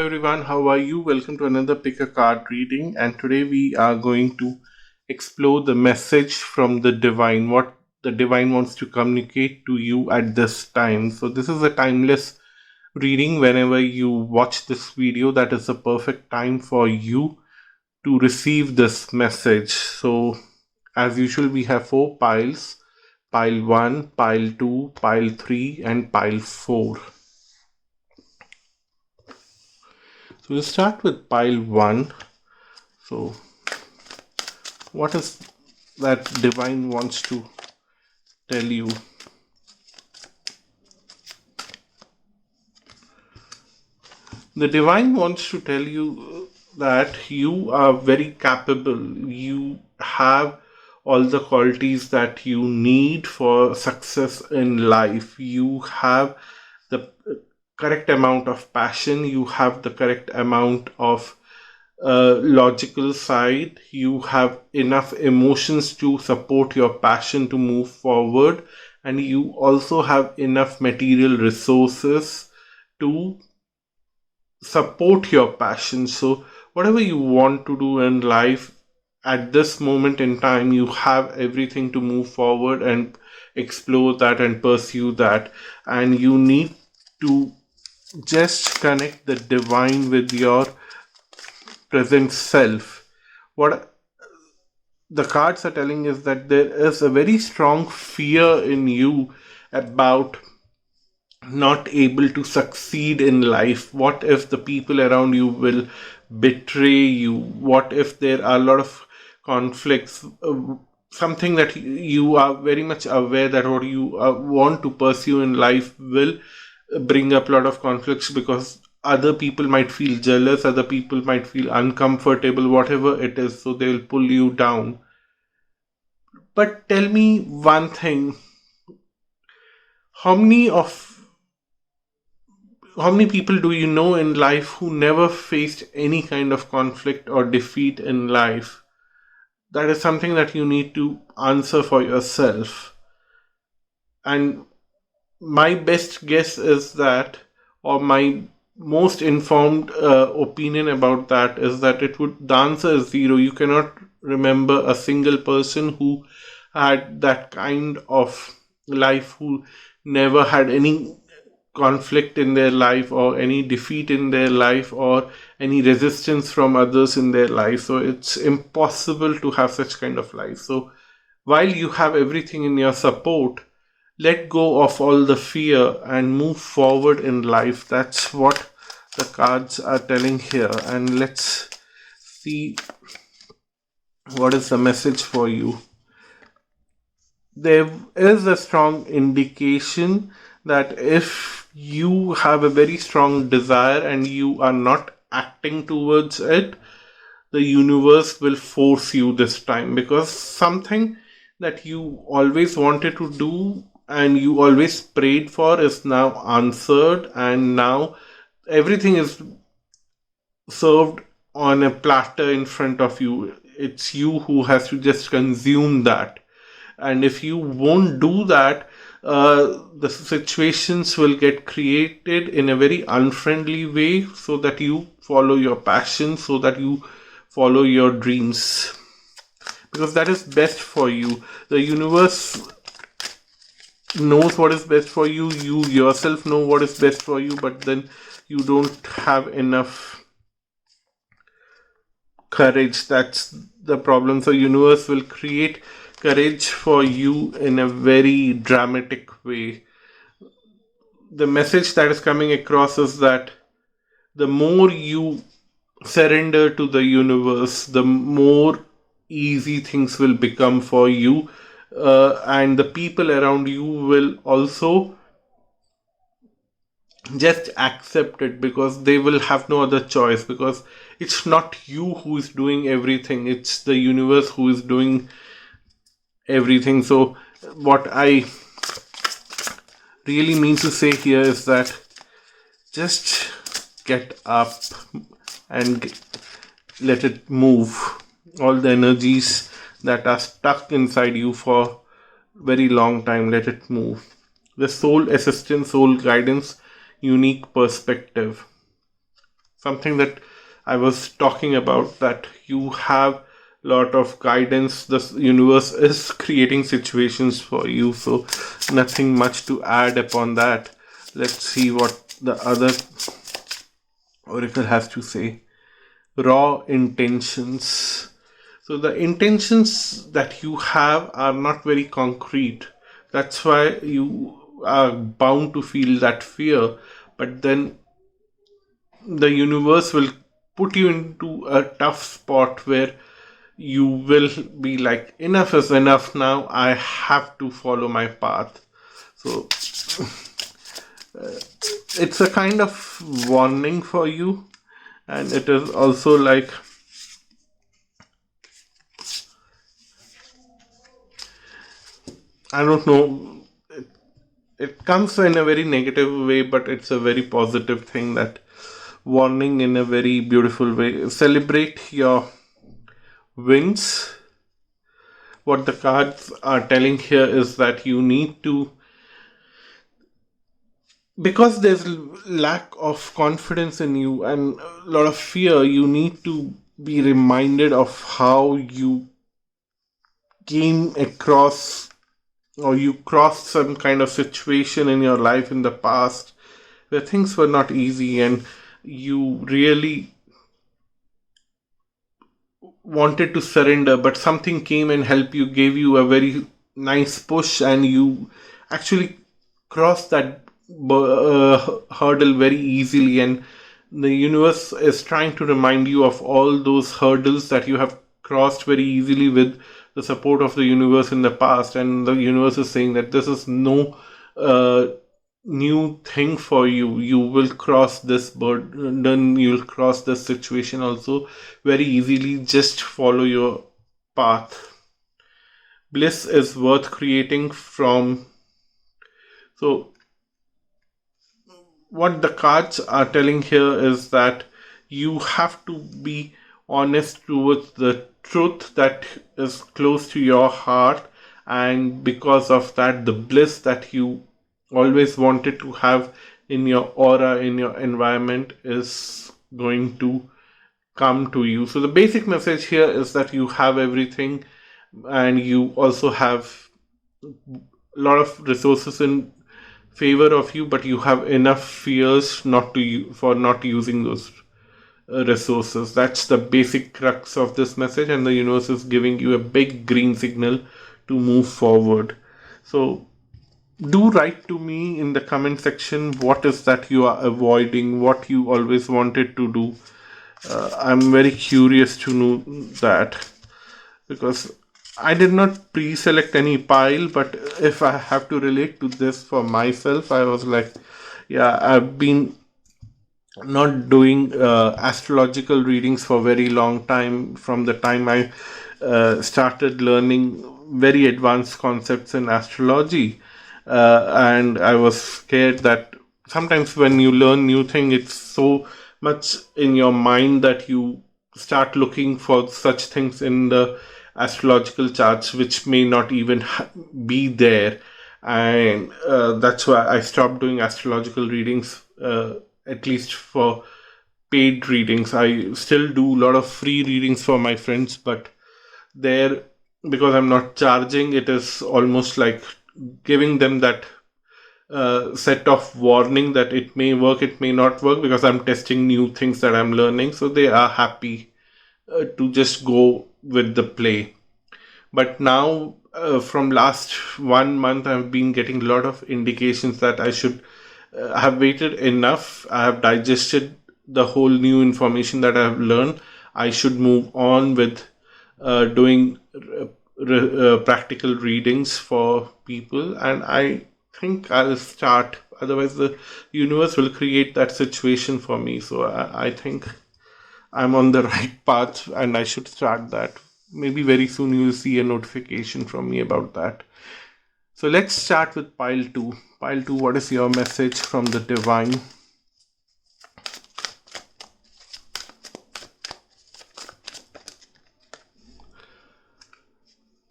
everyone, how are you? Welcome to another pick a card reading, and today we are going to explore the message from the divine, what the divine wants to communicate to you at this time. So this is a timeless reading. Whenever you watch this video, that is the perfect time for you to receive this message. So as usual, we have four piles: pile 1, pile 2, pile 3, and pile 4. So we'll start with pile 1. So what is that divine wants to tell you? The divine wants to tell you that you are very capable. You have all the qualities that you need for success in life. You have the correct amount of passion, you have the correct amount of logical side, you have enough emotions to support your passion to move forward, and you also have enough material resources to support your passion. So whatever you want to do in life at this moment in time, you have everything to move forward and explore that and pursue that. And you need to just connect the divine with your present self. What the cards are telling is that there is a very strong fear in you about not able to succeed in life. What if the people around you will betray you? What if there are a lot of conflicts? Something that you are very much aware that what you want to pursue in life will bring up a lot of conflicts, because other people might feel jealous, other people might feel uncomfortable, whatever it is, so they'll pull you down. But tell me one thing: how many of how many people do you know in life who never faced any kind of conflict or defeat in life? That is something that you need to answer for yourself. And my best guess is that, or my most informed opinion about that is that the answer is zero. You cannot remember a single person who had that kind of life, who never had any conflict in their life or any defeat in their life or any resistance from others in their life. So it's impossible to have such kind of life. So while you have everything in your support, let go of all the fear and move forward in life. That's what the cards are telling here. And let's see what is the message for you. There is a strong indication that if you have a very strong desire and you are not acting towards it, the universe will force you this time, because something that you always wanted to do and you always prayed for is now answered, and now everything is served on a platter in front of you. It's you who has to just consume that. And if you won't do that, the situations will get created in a very unfriendly way, so that you follow your passion, so that you follow your dreams, because that is best for you. The universe knows what is best for you. You yourself know what is best for you, but then you don't have enough courage. That's the problem. So universe will create courage for you in a very dramatic way. The message that is coming across is that the more you surrender to the universe, the more easy things will become for you, and the people around you will also just accept it, because they will have no other choice, because it's not you who is doing everything, it's the universe who is doing everything. So what I really mean to say here is that just get up and let it move. All the energies that are stuck inside you for very long time, let it move. The soul assistance, soul guidance, unique perspective. something that I was talking about, that you have lot of guidance. The universe is creating situations for you, so nothing much to add upon that. Let's see what the other oracle has to say. Raw intentions. So the intentions that you have are not very concrete. That's why you are bound to feel that fear. But then the universe will put you into a tough spot where you will be like, enough is enough now. I have to follow my path. So it's a kind of warning for you. And it is also like, I don't know, it comes in a very negative way, but it's a very positive thing, that warning in a very beautiful way. Celebrate your wins. What the cards are telling here is that you need to, because there's lack of confidence in you and a lot of fear, you need to be reminded of how you came across, or you crossed some kind of situation in your life in the past where things were not easy, and you really wanted to surrender, but something came and helped you, gave you a very nice push, and you actually crossed that hurdle very easily. And the universe is trying to remind you of all those hurdles that you have crossed very easily with the support of the universe in the past. And the universe is saying that this is no new thing for you. You will cross this burden, you'll cross this situation also very easily. Just follow your path. Bliss is worth creating from. So what the cards are telling here is that you have to be honest towards the truth that is close to your heart, and because of that, the bliss that you always wanted to have in your aura, in your environment, is going to come to you. So the basic message here is that you have everything, and you also have a lot of resources in favor of you, but you have enough fears not to for not using those resources. That's the basic crux of this message, and the universe is giving you a big green signal to move forward. So do write to me in the comment section, what is that you are avoiding, what you always wanted to do. I'm very curious to know that, because I did not pre-select any pile, but if I have to relate to this for myself, I was like, yeah, I've been not doing astrological readings for very long time, from the time I started learning very advanced concepts in astrology. And I was scared that sometimes when you learn new thing, it's so much in your mind that you start looking for such things in the astrological charts which may not even be there. And that's why I stopped doing astrological readings, at least for paid readings. I still do a lot of free readings for my friends, but there, because I'm not charging, it is almost like giving them that set of warning that it may work, it may not work, because I'm testing new things that I'm learning. So they are happy to just go with the play. But now, from last 1 month, I've been getting a lot of indications that I should have waited enough. I have digested the whole new information that I have learned. I should move on with doing practical readings for people, and I think I'll start. Otherwise, the universe will create that situation for me. So I think I'm on the right path, and I should start that. Maybe very soon you will see a notification from me about that. So let's start with pile 2. Pile 2, what is your message from the divine?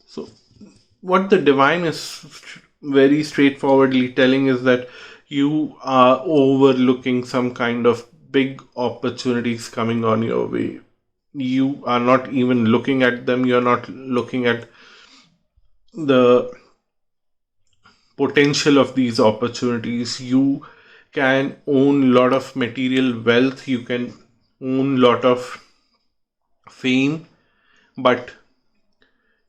So what the divine is very straightforwardly telling is that you are overlooking some kind of big opportunities coming on your way. You are not even looking at them. You're not looking at the potential of these opportunities. You can own a lot of material wealth. You can own a lot of fame, but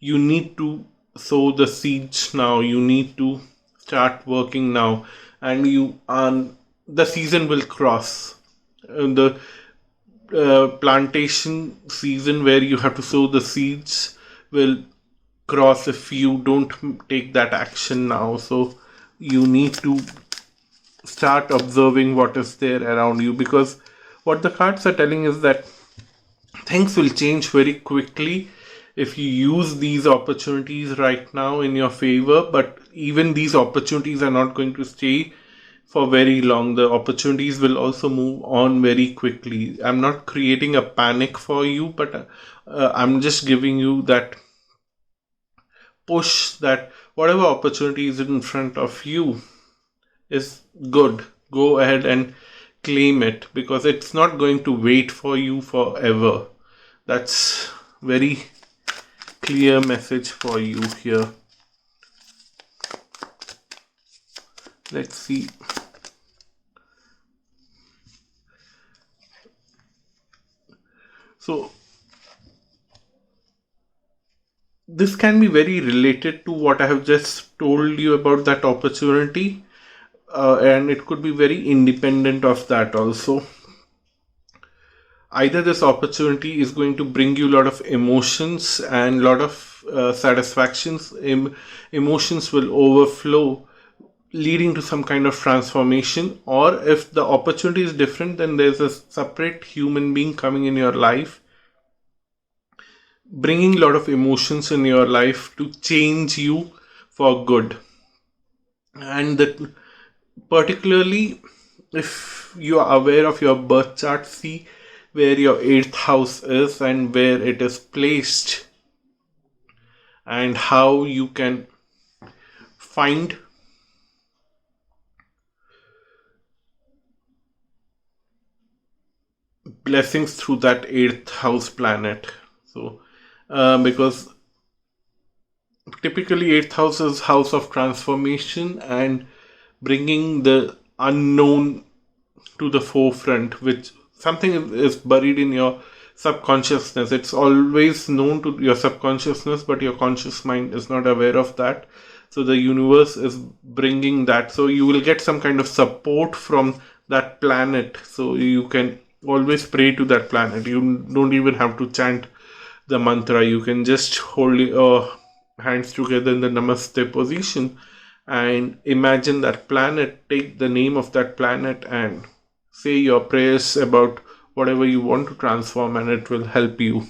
you need to sow the seeds now. You need to start working now, and the season will cross. The plantation season where you have to sow the seeds will cross if you don't take that action now. So you need to start observing what is there around you, because what the cards are telling is that things will change very quickly if you use these opportunities right now in your favor. But even these opportunities are not going to stay for very long. The opportunities will also move on very quickly. I'm not creating a panic for you, but I'm just giving you that push that whatever opportunity is in front of you is good. Go ahead and claim it, because it's not going to wait for you forever. That's very clear message for you here. Let's see. So this can be very related to what I have just told you about that opportunity, and it could be very independent of that also. Either this opportunity is going to bring you a lot of emotions and a lot of satisfactions. Emotions will overflow, leading to some kind of transformation. Or if the opportunity is different, then there's a separate human being coming in your life, bringing a lot of emotions in your life to change you for good. And that, particularly if you are aware of your birth chart, see where your 8th house is and where it is placed, and how you can find blessings through that 8th house planet. So because typically 8th house is house of transformation and bringing the unknown to the forefront, which something is buried in your subconsciousness. It's always known to your subconsciousness, but your conscious mind is not aware of that. So the universe is bringing that. So you will get some kind of support from that planet. So you can always pray to that planet. You don't even have to chant the mantra. You can just hold your hands together in the namaste position and imagine that planet. Take the name of that planet and say your prayers about whatever you want to transform, and it will help you.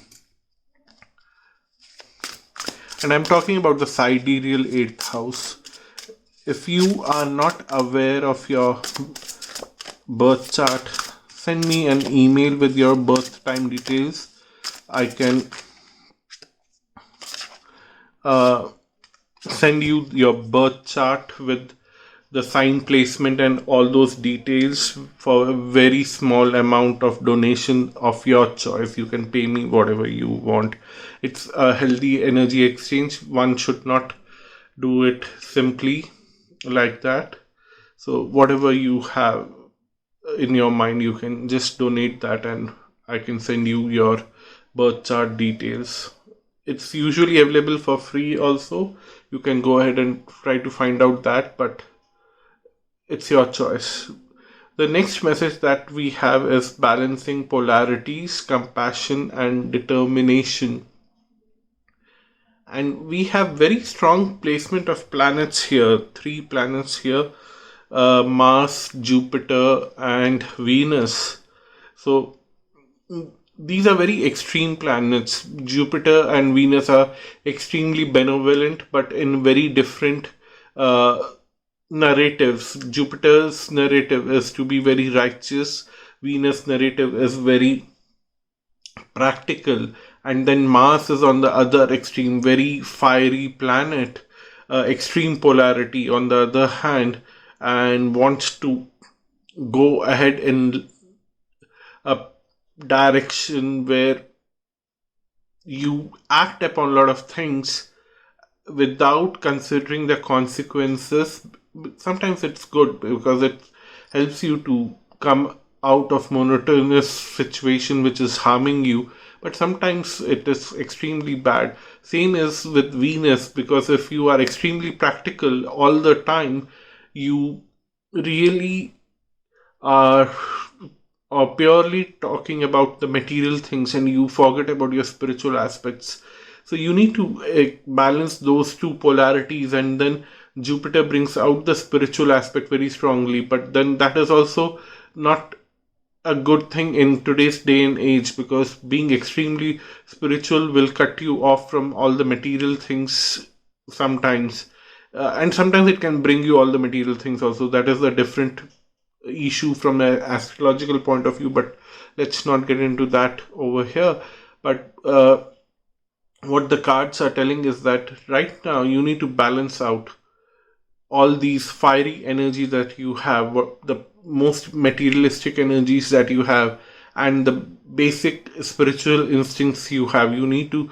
And I'm talking about the sidereal 8th house. If you are not aware of your birth chart, send me an email with your birth time details. I can send you your birth chart with the sign placement and all those details for a very small amount of donation of your choice. You can pay me whatever you want. It's a healthy energy exchange. One should not do it simply like that. So whatever you have in your mind, you can just donate that and I can send you your birth chart details. It's usually available for free also. You can go ahead and try to find out that, but it's your choice. The next message that we have is balancing polarities, compassion, and determination. And we have very strong placement of planets here. 3 planets here: Mars, Jupiter, and Venus. So these are very extreme planets. Jupiter and Venus are extremely benevolent, but in very different narratives. Jupiter's narrative is to be very righteous. Venus' narrative is very practical. And then Mars is on the other extreme, very fiery planet, extreme polarity on the other hand, and wants to go ahead and a direction where you act upon a lot of things without considering the consequences. Sometimes it's good because it helps you to come out of monotonous situation which is harming you, but sometimes it is extremely bad. Same is with Venus, because if you are extremely practical all the time, you really are or purely talking about the material things and you forget about your spiritual aspects. So you need to balance those two polarities, and then Jupiter brings out the spiritual aspect very strongly, but then that is also not a good thing in today's day and age, because being extremely spiritual will cut you off from all the material things sometimes. And sometimes it can bring you all the material things also. That is a different issue from an astrological point of view, but let's not get into that over here. But what the cards are telling is that right now you need to balance out all these fiery energy that you have, the most materialistic energies that you have, and the basic spiritual instincts you have. You need to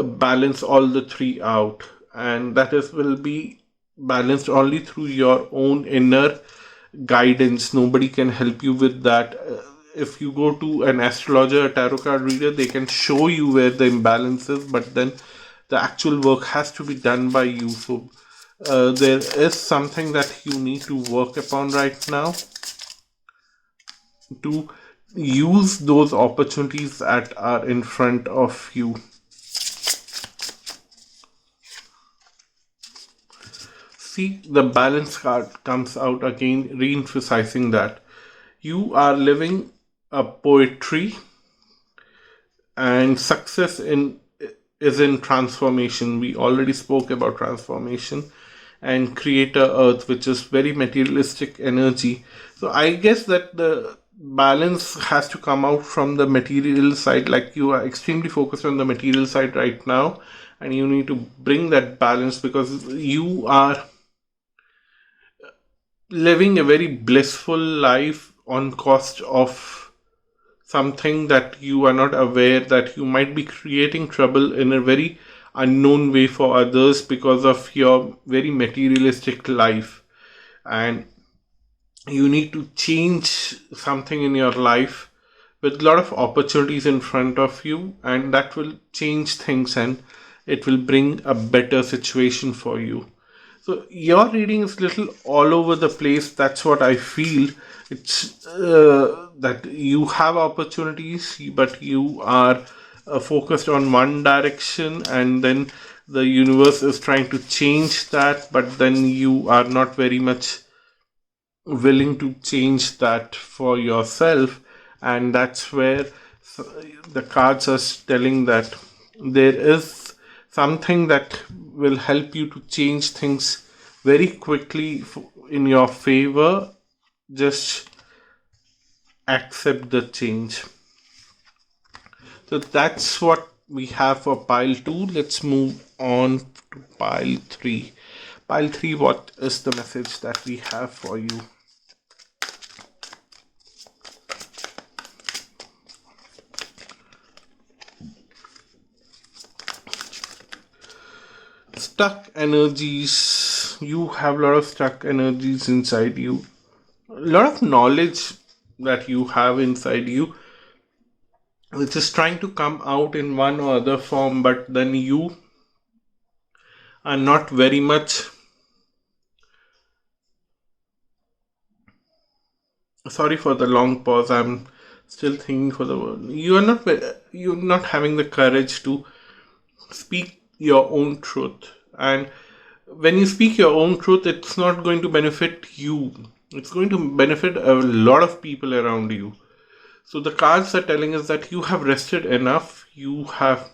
balance all the three out, and that is will be balanced only through your own inner guidance. Nobody can help you with that. If you go to an astrologer, a tarot card reader, they can show you where the imbalance is, but then the actual work has to be done by you. So there is something that you need to work upon right now to use those opportunities that are in front of you. See, the balance card comes out again, re-emphasizing that you are living a poetry, and success in is in transformation. We already spoke about transformation and creator earth, which is very materialistic energy. So I guess that the balance has to come out from the material side. Like, you are extremely focused on the material side right now, and you need to bring that balance, because you are living a very blissful life on cost of something that you are not aware, that you might be creating trouble in a very unknown way for others because of your very materialistic life. And you need to change something in your life with a lot of opportunities in front of you, and that will change things and it will bring a better situation for you. So your reading is little all over the place. That's what I feel. It's that you have opportunities, but you are focused on one direction, and then the universe is trying to change that, but then you are not very much willing to change that for yourself. And that's where the cards are telling that there is something that will help you to change things very quickly in your favor. Just accept the change. So that's what we have for pile 2. Let's move on to pile 3. Pile 3, what is the message that we have for you? Stuck energies. You have a lot of stuck energies inside you. A lot of knowledge that you have inside you, which is trying to come out in one or other form, but then you are not very much. Sorry for the long pause. I'm still thinking for the word. You're not having the courage to speak your own truth. And when you speak your own truth, it's not going to benefit you. It's going to benefit a lot of people around you. So the cards are telling us that you have rested enough. You have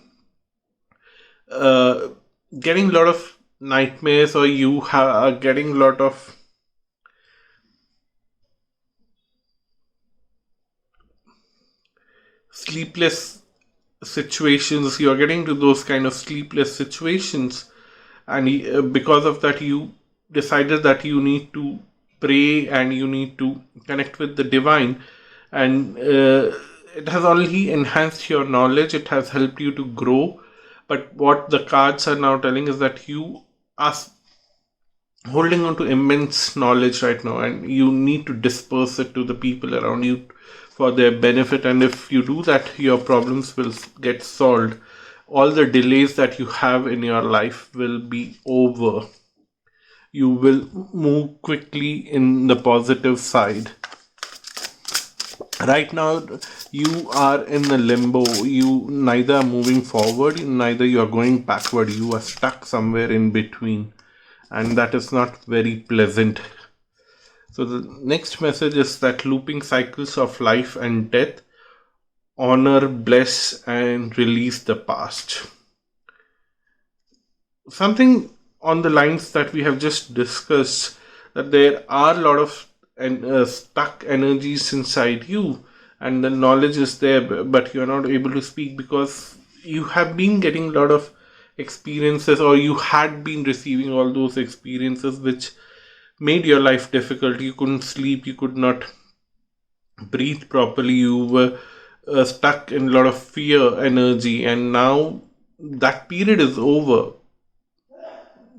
getting a lot of nightmares, or you are getting a lot of sleepless situations. You're getting to those kind of sleepless situations, and because of that, you decided that you need to pray and you need to connect with the divine. and it has only enhanced your knowledge, it has helped you to grow. But what the cards are now telling is that you are holding on to immense knowledge right now, and you need to disperse it to the people around you for their benefit. And if you do that, your problems will get solved. All the delays that you have in your life will be over. You will move quickly in the positive side. Right now, you are in the limbo. You neither are moving forward, neither you are going backward. You are stuck somewhere in between, and that is not very pleasant. So the next message is that looping cycles of life and death, honor, bless, and release the past. Something on the lines that we have just discussed, that there are a lot of stuck energies inside you, and the knowledge is there, but you are not able to speak because you have been getting a lot of experiences, or you had been receiving all those experiences which made your life difficult. You couldn't sleep, you could not breathe properly, you were stuck in a lot of fear energy, and now that period is over.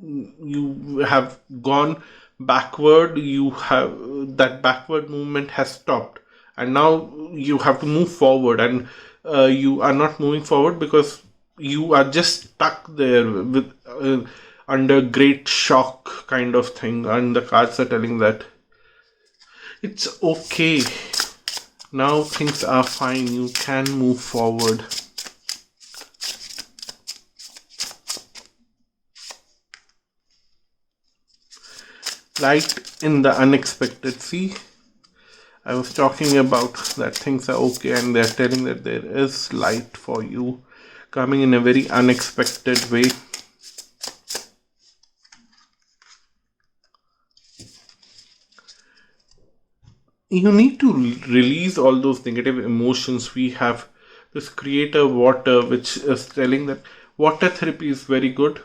You have gone backward, you have that backward movement has stopped, and now you have to move forward. And you are not moving forward because you are just stuck there with under great shock kind of thing. And the cards are telling that it's okay, now things are fine, you can move forward. Light in the unexpected. See, I was talking about that things are okay, and they're telling that there is light for you coming in a very unexpected way. You need to release all those negative emotions. We have this creator water, which is telling that water therapy is very good.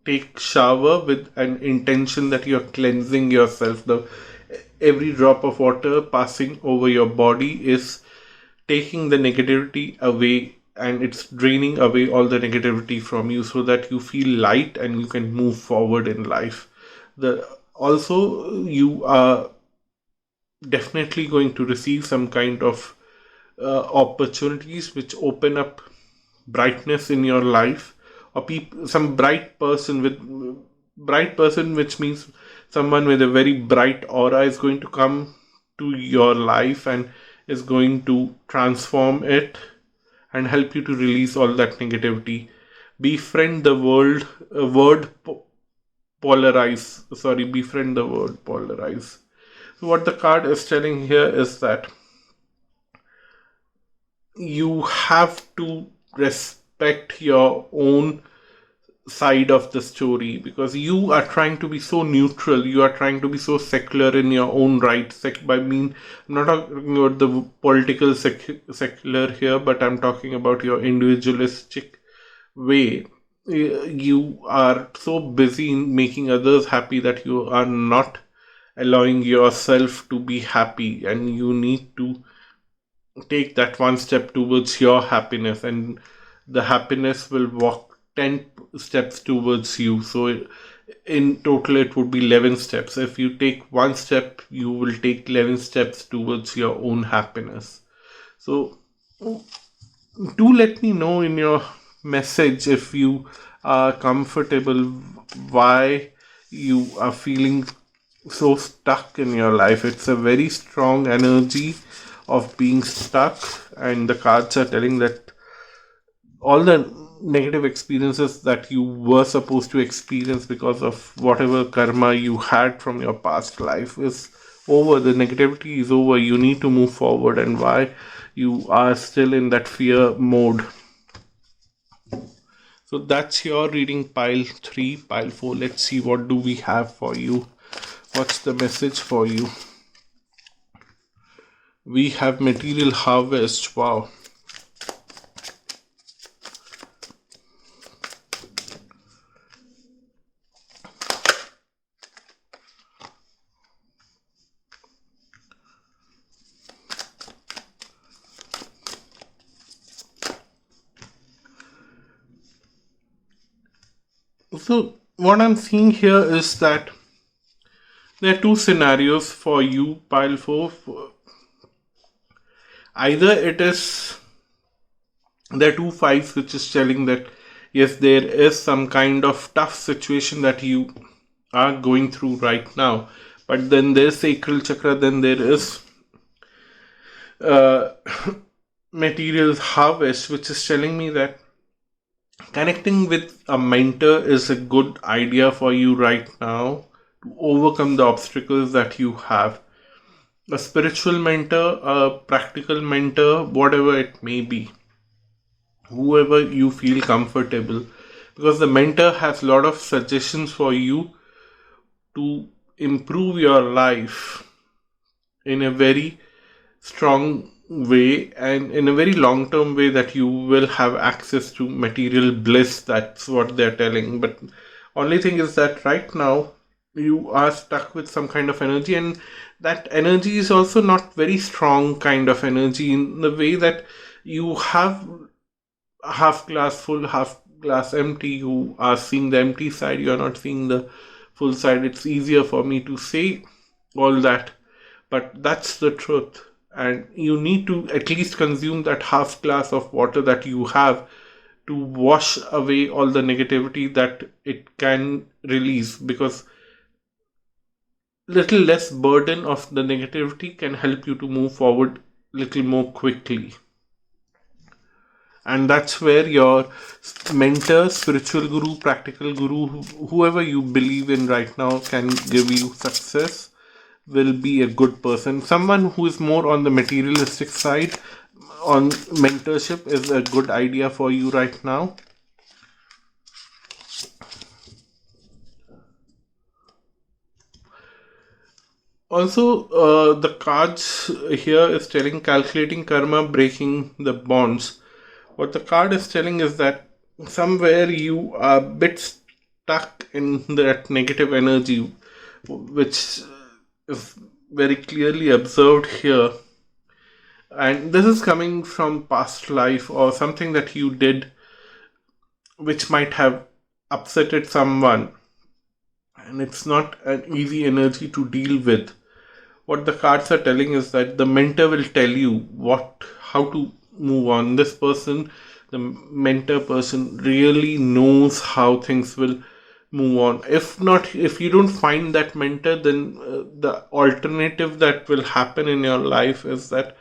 Take shower with an intention that you're cleansing yourself. The every drop of water passing over your body is taking the negativity away, and it's draining away all the negativity from you, so that you feel light and you can move forward in life. The also, you are definitely going to receive some kind of opportunities which open up brightness in your life, or some bright person, which means someone with a very bright aura is going to come to your life and is going to transform it and help you to release all that negativity. Befriend the world, word polarize. Sorry, befriend the word polarize. So what the card is telling here is that you have to respect your own side of the story, because you are trying to be so neutral, you are trying to be so secular in your own right. By mean, I'm not talking about the political secular here, but I'm talking about your individualistic way. You are so busy in making others happy that you are not allowing yourself to be happy, and you need to take that one step towards your happiness, and the happiness will walk 10 steps towards you. So in total it would be 11 steps. If you take one step, you will take 11 steps towards your own happiness. So do let me know in your message if you are comfortable, why you are feeling so stuck in your life. It's a very strong energy of being stuck, and the cards are telling that all the negative experiences that you were supposed to experience because of whatever karma you had from your past life is over. The negativity is over. You need to move forward, and why you are still in that fear mode. So that's your reading, pile 3. Pile 4, let's see what do we have for you. What's the message for you? We have material harvest. Wow. So, what I'm seeing here is that there are two scenarios for you, pile 4. Either it is, there are two fives which is telling that yes, there is some kind of tough situation that you are going through right now, but then there's sacral chakra, then there is uh, material harvest, which is telling me that connecting with a mentor is a good idea for you right now to overcome the obstacles that you have. A spiritual mentor, a practical mentor, whatever it may be, whoever you feel comfortable, because the mentor has a lot of suggestions for you to improve your life in a very strong way and in a very long term way, that you will have access to material bliss. That's what they're telling. But only thing is that right now you are stuck with some kind of energy, and that energy is also not very strong kind of energy, in the way that you have half glass full, half glass empty. You are seeing the empty side, you are not seeing the full side. It's easier for me to say all that, but that's the truth. And you need to at least consume that half glass of water that you have to wash away all the negativity that it can release, because little less burden of the negativity can help you to move forward little more quickly. And that's where your mentor, spiritual guru, practical guru, whoever you believe in right now can give you success, will be a good person. Someone who is more on the materialistic side, on mentorship, is a good idea for you right now. Also, the cards here is telling calculating karma, breaking the bonds. What the card is telling is that somewhere you are a bit stuck in that negative energy, which is very clearly observed here. And this is coming from past life or something that you did which might have upsetted someone. And it's not an easy energy to deal with. What the cards are telling is that the mentor will tell you how to move on. This person, the mentor person, really knows how things will move on. If not, if you don't find that mentor, then the alternative that will happen in your life is that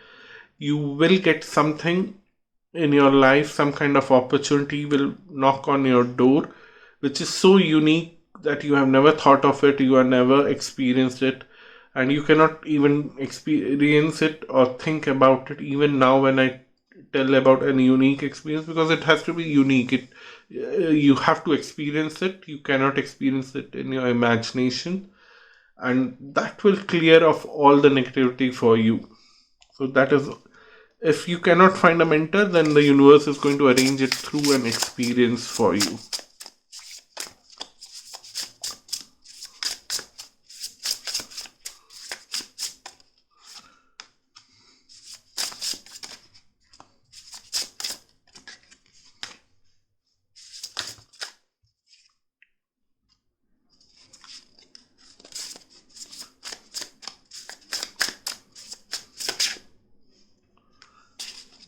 you will get something in your life, some kind of opportunity will knock on your door, which is so unique that you have never thought of it, you have never experienced it, and you cannot even experience it or think about it even now when I tell about a unique experience, because it has to be unique. You have to experience it. You cannot experience it in your imagination, and that will clear off all the negativity for you. So that is, if you cannot find a mentor, then the universe is going to arrange it through an experience for you.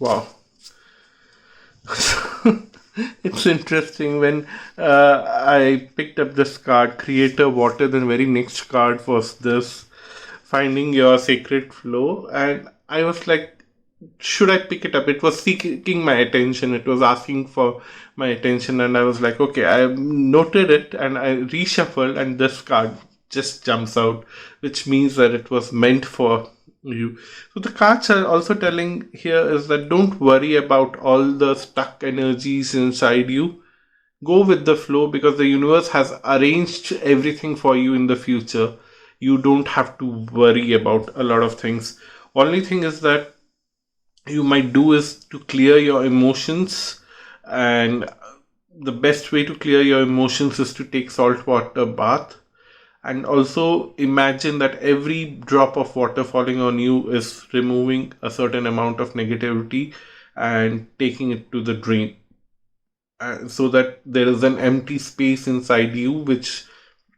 Wow. It's interesting when I picked up this card, Creator Water, the very next card was this, Finding Your Sacred Flow. And I was like, should I pick it up? It was seeking my attention, it was asking for my attention, and I was like, okay, I noted it and I reshuffled, and this card just jumps out, which means that it was meant for you. So the cards are also telling here is that don't worry about all the stuck energies inside you. Go with the flow, because the universe has arranged everything for you in the future. You don't have to worry about a lot of things. Only thing is that you might do is to clear your emotions, and the best way to clear your emotions is to take salt water bath, and also imagine that every drop of water falling on you is removing a certain amount of negativity and taking it to the drain. so that there is an empty space inside you which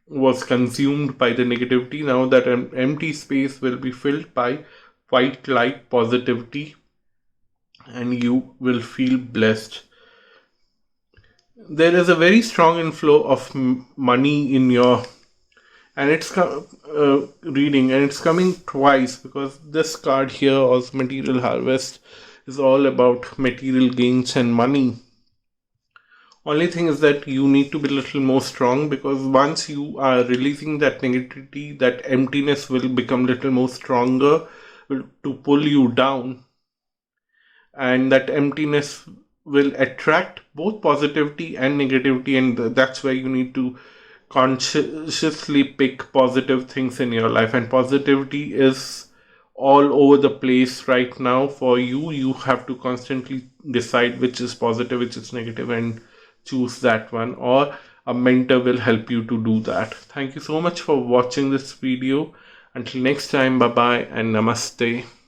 was consumed by the negativity. Now that empty space will be filled by white light positivity, and you will feel blessed. There is a very strong inflow of money in your, and it's reading, and it's coming twice, because this card here, also material harvest, is all about material gains and money. Only thing is that you need to be a little more strong, because once you are releasing that negativity, that emptiness will become a little more stronger to pull you down, and that emptiness will attract both positivity and negativity, and that's where you need to consciously pick positive things in your life. And positivity is all over the place right now for you. You have to constantly decide which is positive, which is negative, and choose that one, or a mentor will help you to do that. Thank you so much for watching this video. Until next time, bye bye and namaste.